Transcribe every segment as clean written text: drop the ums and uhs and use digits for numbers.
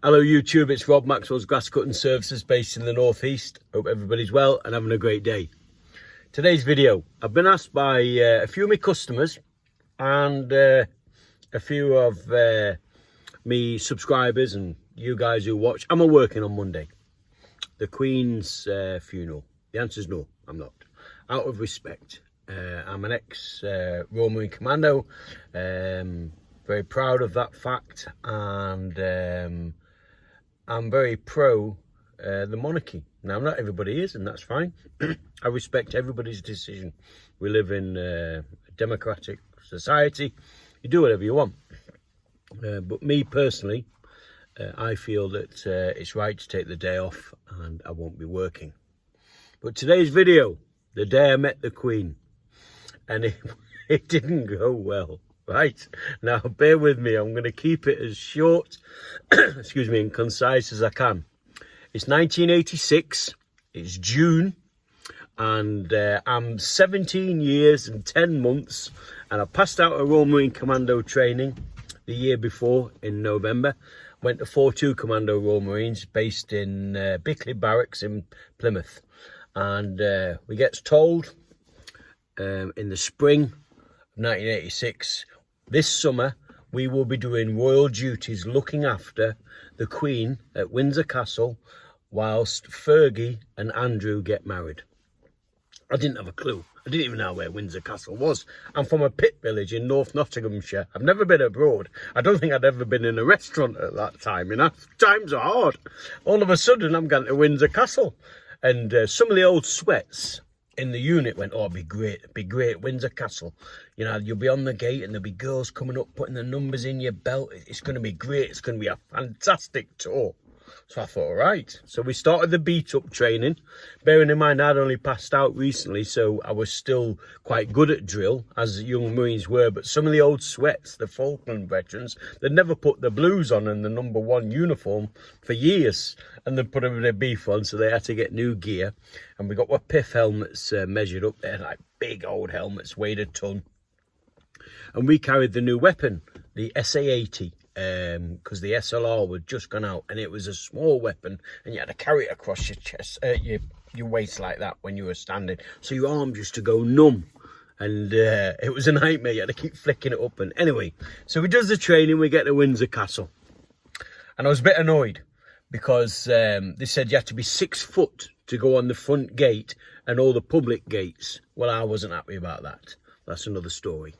Hello YouTube, it's Rob, Maxwells Grass Cutting Services based in the northeast. Hope everybody's well and having a great day. Today's video, I've been asked by a few of my customers and a few of me subscribers and you guys who watch, am I working on Monday? The Queen's funeral. The answer is no, I'm not. Out of respect. I'm an ex-Royal Marine Commando. Very proud of that fact, and I'm very pro the monarchy. Now, not everybody is, and that's fine. I respect everybody's decision. We live in a democratic society. You do whatever you want. But me personally, I feel that it's right to take the day off, and I won't be working. But today's video, the day I met the Queen, and it didn't go well. Right, now bear with me, I'm going to keep it as short, excuse me, and concise as I can. It's 1986, it's June, and I'm 17 years and 10 months, and I passed out a Royal Marine Commando training the year before in November. Went to 4-2 Commando Royal Marines based in Bickley Barracks in Plymouth, and we get told in the spring of 1986, this summer we will be doing royal duties looking after the Queen at Windsor Castle whilst Fergie and Andrew get married. I didn't have a clue. I didn't even know where Windsor Castle was. I'm from a pit village in North Nottinghamshire. I've never been abroad. I don't think I'd ever been in a restaurant at that time. You know, times are hard. All of a sudden I'm going to Windsor Castle, and some of the old sweats in the unit went, oh, it'd be great, Windsor Castle. You know, you'll be on the gate and there'll be girls coming up, putting the numbers in your belt. It's going to be great. It's going to be a fantastic tour. So I thought, all right. So we started the beat-up training. Bearing in mind, I'd only passed out recently, so I was still quite good at drill, as young Marines were. But some of the old sweats, the Falkland veterans, they'd never put the blues on and the #1 uniform for years. And they put their beef on, so they had to get new gear. And we got what PIF helmets measured up there, like big old helmets, weighed a ton. And we carried the new weapon, the SA-80. Because the SLR was just gone out, and it was a small weapon, and you had to carry it across your chest, your waist like that when you were standing, so your arms used to go numb, and it was a nightmare. You had to keep flicking it up. And anyway, so we does the training, we get to Windsor Castle, and I was a bit annoyed because they said you had to be 6 foot to go on the front gate and all the public gates. Well, I wasn't happy about that. That's another story.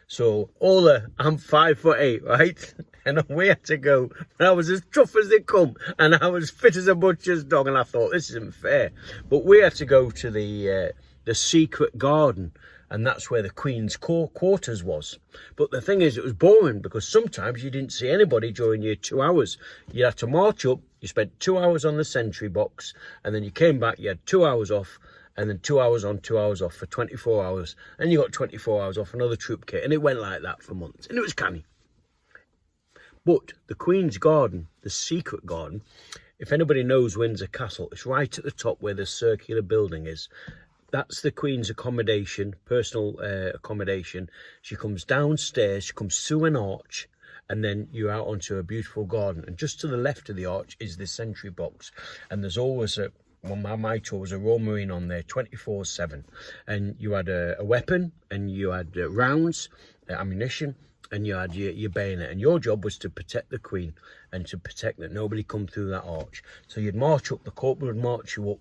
So I'm 5'8", right? And we had to go. And I was as tough as they come, and I was fit as a butcher's dog. And I thought, this isn't fair. But we had to go to the secret garden, and that's where the Queen's quarters was. But the thing is, it was boring because sometimes you didn't see anybody during your 2 hours. You had to march up. You spent 2 hours on the sentry box, and then you came back. You had 2 hours off. And then 2 hours on, 2 hours off for 24 hours. And you got 24 hours off another troop kit. And it went like that for months. And it was canny. But the Queen's Garden, the secret garden, if anybody knows Windsor Castle, it's right at the top where the circular building is. That's the Queen's accommodation, personal accommodation. She comes downstairs, she comes through an arch, and then you're out onto a beautiful garden. And just to the left of the arch is the sentry box. And there's always my tour was a Royal Marine on there 24/7, and you had a weapon, and you had rounds, ammunition, and you had your bayonet, and your job was to protect the Queen and to protect that nobody come through that arch. So you'd march up, the corporal would march you up.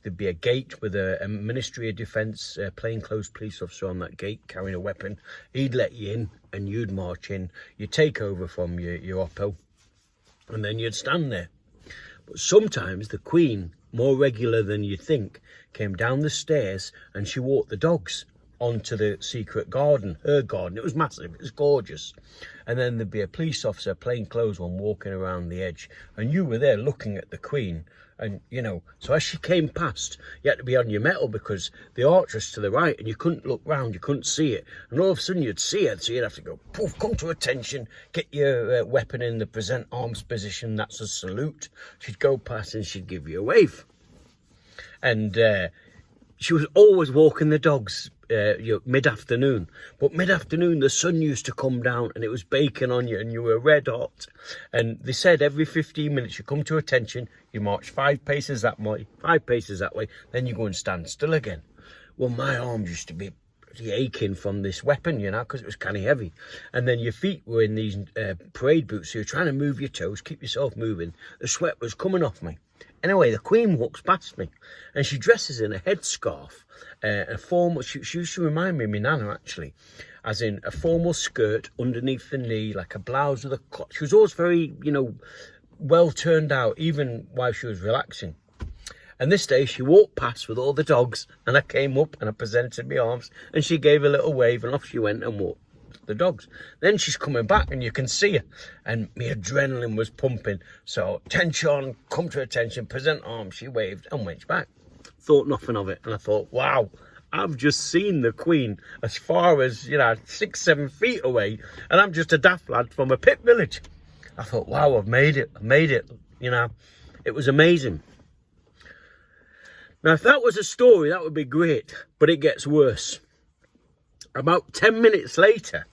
There'd be a gate with a Ministry of Defence plainclothes police officer on that gate carrying a weapon. He'd let you in, and you'd march in. You'd take over from your oppo, and then you'd stand there. But sometimes the Queen, more regular than you think, came down the stairs and she walked the dogs onto the secret garden, her garden. It was massive, it was gorgeous. And then there'd be a police officer, plainclothes one, walking around the edge. And you were there looking at the Queen. And, you know, so as she came past, you had to be on your mettle because the arch was to the right and you couldn't look round, you couldn't see it. And all of a sudden you'd see her, so you'd have to go, poof, come to attention, get your weapon in the present arms position, that's a salute. She'd go past and she'd give you a wave. And she was always walking the dogs mid-afternoon. But mid-afternoon, the sun used to come down and it was baking on you and you were red hot. And they said every 15 minutes you come to attention, you march 5 paces that way, 5 paces that way, then you go and stand still again. Well, my arms used to be aching from this weapon, you know, because it was kind of heavy. And then your feet were in these parade boots, so you're trying to move your toes, keep yourself moving. The sweat was coming off me. Anyway, the Queen walks past me and she dresses in a headscarf, a formal, she used to remind me of my nana actually, as in a formal skirt underneath the knee, like a blouse with a cloth. She was always very, you know, well turned out, even while she was relaxing. And this day she walked past with all the dogs and I came up and I presented my arms and she gave a little wave and off she went and walked the dogs. Then she's coming back and you can see her and my adrenaline was pumping. So attention, come to attention, present arms. She waved and went back. Thought nothing of it. And I thought, wow, I've just seen the Queen as far as, you know, 6-7 feet away. And I'm just a daft lad from a pit village. I thought, wow, I've made it. You know, it was amazing. Now, if that was a story, that would be great, but it gets worse. About 10 minutes later,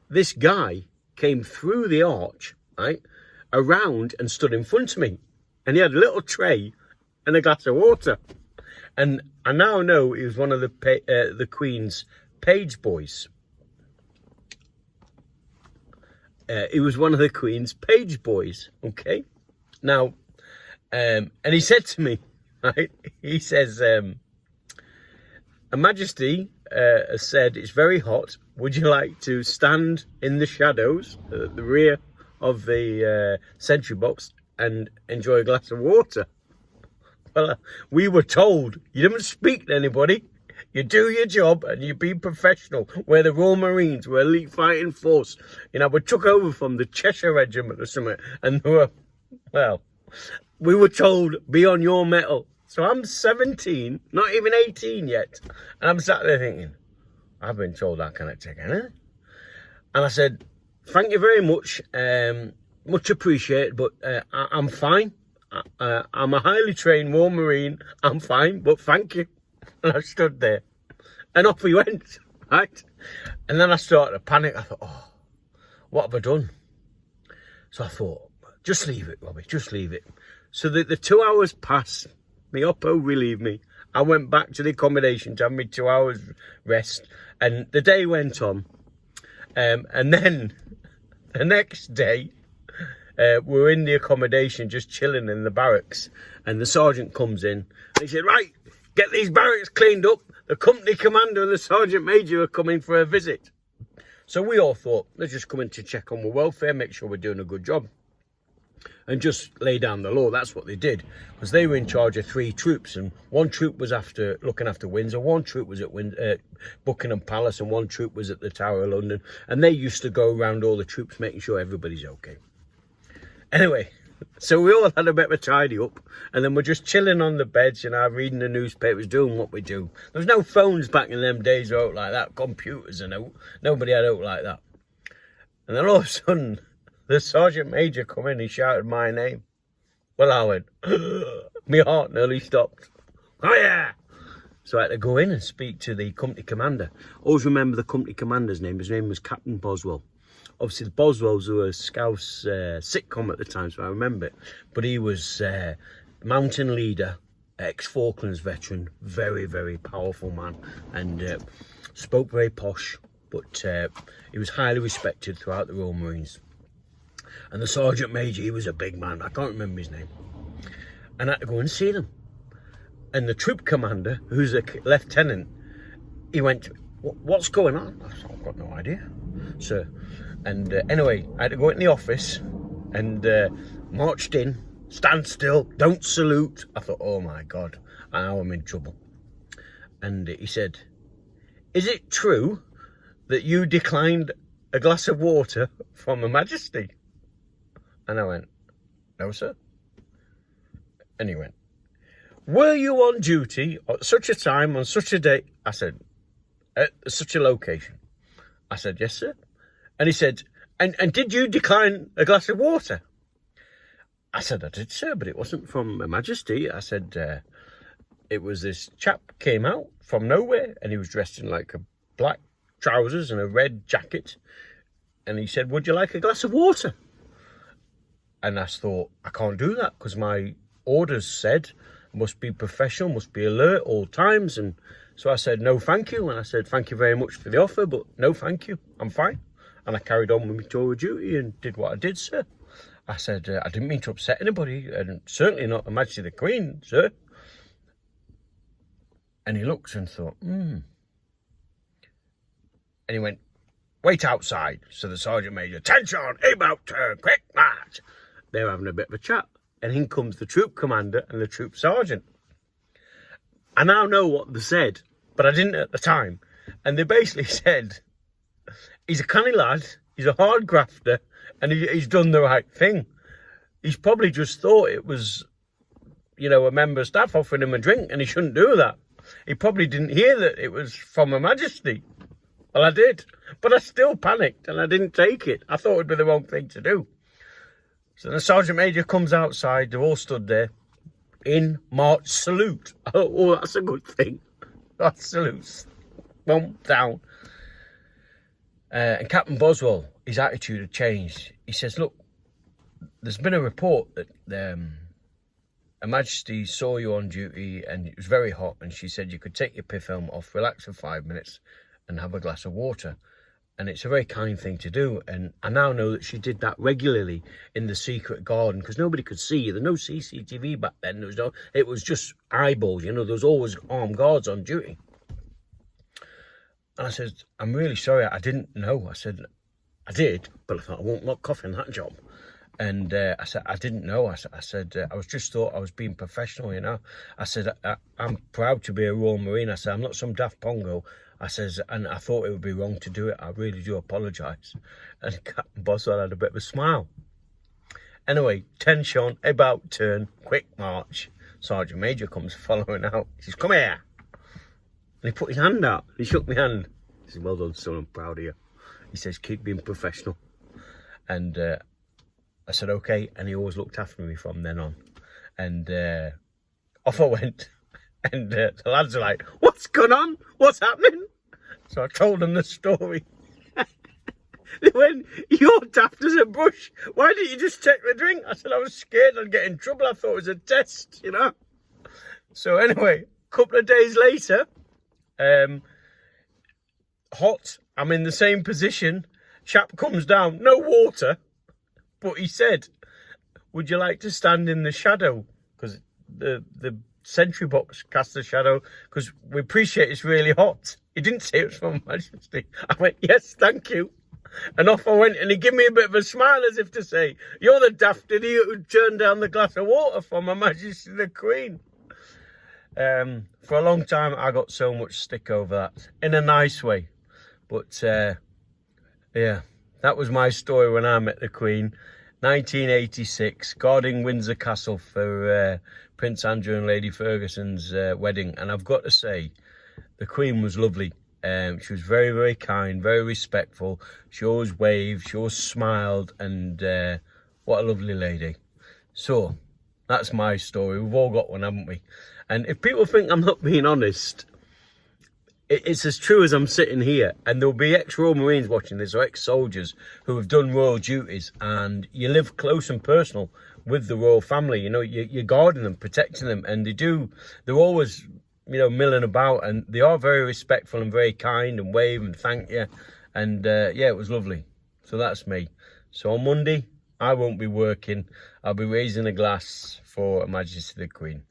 this guy came through the arch, right, around and stood in front of me. And he had a little tray and a glass of water. And I now know he was one of the Queen's page boys. He was one of the Queen's page boys, okay? Now, and he said to me, right, he says, Her Majesty has said it's very hot. Would you like to stand in the shadows at the rear of the sentry box and enjoy a glass of water? Well, we were told you don't speak to anybody. You do your job and you be professional. We're the Royal Marines. We're elite fighting force. You know, we took over from the Cheshire Regiment or something. And we were, well, we were told, be on your mettle. So I'm 17, not even 18 yet. And I'm sat there thinking, I've been told I cannot take anything. And I said, thank you very much. Much appreciated, but I'm fine. I'm a highly trained Royal Marine. I'm fine, but thank you. And I stood there. And off we went, right? And then I started to panic. I thought, oh, what have I done? So I thought, just leave it, Robbie, just leave it. So the 2 hours passed. My oppo relieved me. I went back to the accommodation to have me 2 hours rest. And the day went on. And then the next day, we were in the accommodation just chilling in the barracks. And the sergeant comes in. And he said, right, get these barracks cleaned up. The company commander and the sergeant major are coming for a visit. So we all thought, they're just coming to check on the welfare, make sure we're doing a good job. And just lay down the law. That's what they did, because they were in charge of 3 troops, and 1 troop was looking after Windsor, 1 troop was at Buckingham Palace, and 1 troop was at the Tower of London. And they used to go around all the troops, making sure everybody's okay. Anyway, so we all had a bit of a tidy up, and then we're just chilling on the beds, you know, reading the newspapers, doing what we do. There was no phones back in them days out like that, computers and out. Nobody had out like that. And then all of a sudden, the sergeant major come in, he shouted my name. Well, I went, my heart nearly stopped. Oh yeah! So I had to go in and speak to the company commander. Always remember the company commander's name. His name was Captain Boswell. Obviously, the Boswells were a Scouse sitcom at the time, so I remember it. But he was mountain leader, ex-Falklands veteran, very, very powerful man, and spoke very posh, but he was highly respected throughout the Royal Marines. And the sergeant major, he was a big man. I can't remember his name. And I had to go and see them. And the troop commander, who's a lieutenant, he went, what's going on? I said, I've got no idea, sir. And anyway, I had to go in the office and marched in, stand still, don't salute. I thought, oh my God, now I'm in trouble. And he said, is it true that you declined a glass of water from Her Majesty? And I went, no, sir. And he went, were you on duty at such a time, on such a day? I said, at such a location. I said, yes, sir. And he said, and did you decline a glass of water? I said, I did, sir, but it wasn't from Her Majesty. I said, it was this chap came out from nowhere, and he was dressed in like a black trousers and a red jacket, and he said, would you like a glass of water? And I thought, I can't do that because my orders said must be professional, must be alert all times. And so I said, no, thank you. And I said, thank you very much for the offer, but no, thank you. I'm fine. And I carried on with my tour of duty and did what I did, sir. I said, I didn't mean to upset anybody, and certainly not Her Majesty the Queen, sir. And he looked and thought, And he went, wait outside. So the Sergeant Major, attention, about turn, quick march. They're having a bit of a chat. And in comes the troop commander and the troop sergeant. I now know what they said, but I didn't at the time. And they basically said, he's a canny lad, he's a hard grafter, and he's done the right thing. He's probably just thought it was, a member of staff offering him a drink, and he shouldn't do that. He probably didn't hear that it was from Her Majesty. Well, I did, but I still panicked, and I didn't take it. I thought it would be the wrong thing to do. So the Sergeant Major comes outside, they're all stood there, in march salute. Oh, that's a good thing. That salutes. Bump down. And Captain Boswell, his attitude had changed. He says, look, there's been a report that Her Majesty saw you on duty and it was very hot, and she said you could take your pith helmet off, relax for 5 minutes and have a glass of water. And it's a very kind thing to do. And I now know that she did that regularly in the secret garden because nobody could see. There was no CCTV back then. It was just eyeballs, there was always armed guards on duty. And I said, I'm really sorry, I didn't know. I said, I did, but I thought I won't lock cough in that job. And I said, I didn't know. I said, I was just thought I was being professional, I said, I'm proud to be a Royal Marine. I said, I'm not some daft pongo. I says, and I thought it would be wrong to do it. I really do apologise. And Captain Boswell had a bit of a smile. Anyway, tension, about turn, quick march. Sergeant Major comes following out. He says, come here. And he put his hand out. He shook my hand. He said, well done, son, I'm proud of you. He says, keep being professional. And I said, okay. And he always looked after me from then on. And off I went. And the lads are like, what's going on? What's happening? So I told them the story. They went, you're daft as a bush. Why didn't you just take the drink? I said, I was scared I'd get in trouble. I thought it was a test, So anyway, a couple of days later, hot, I'm in the same position. Chap comes down, no water. But he said, would you like to stand in the shadow? Because the sentry box casts a shadow, because we appreciate it's really hot. He didn't say it was from Her Majesty. I went, yes, thank you. And off I went, and he gave me a bit of a smile as if to say, you're the daft idiot who turned down the glass of water from Her Majesty the Queen. For a long time, I got so much stick over that, in a nice way. But, yeah, that was my story when I met the Queen. 1986, guarding Windsor Castle for Prince Andrew and Lady Ferguson's wedding. And I've got to say, the Queen was lovely. She was very, very kind, very respectful. She always waved, she always smiled, and what a lovely lady. So, that's my story. We've all got one, haven't we? And if people think I'm not being honest, it's as true as I'm sitting here. And there'll be ex-Royal Marines watching this, or ex-soldiers who have done royal duties, and you live close and personal with the royal family. You're guarding them, protecting them, and they're always, milling about, and they are very respectful and very kind and wave and thank you. And yeah, it was lovely. So that's me. So on Monday, I won't be working. I'll be raising a glass for Her Majesty the Queen.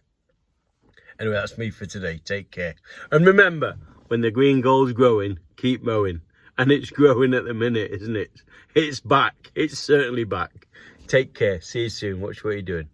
Anyway, that's me for today. Take care. And remember, when the green gold's growing, keep mowing. And it's growing at the minute, isn't it? It's back. It's certainly back. Take care. See you soon. Watch what you're doing.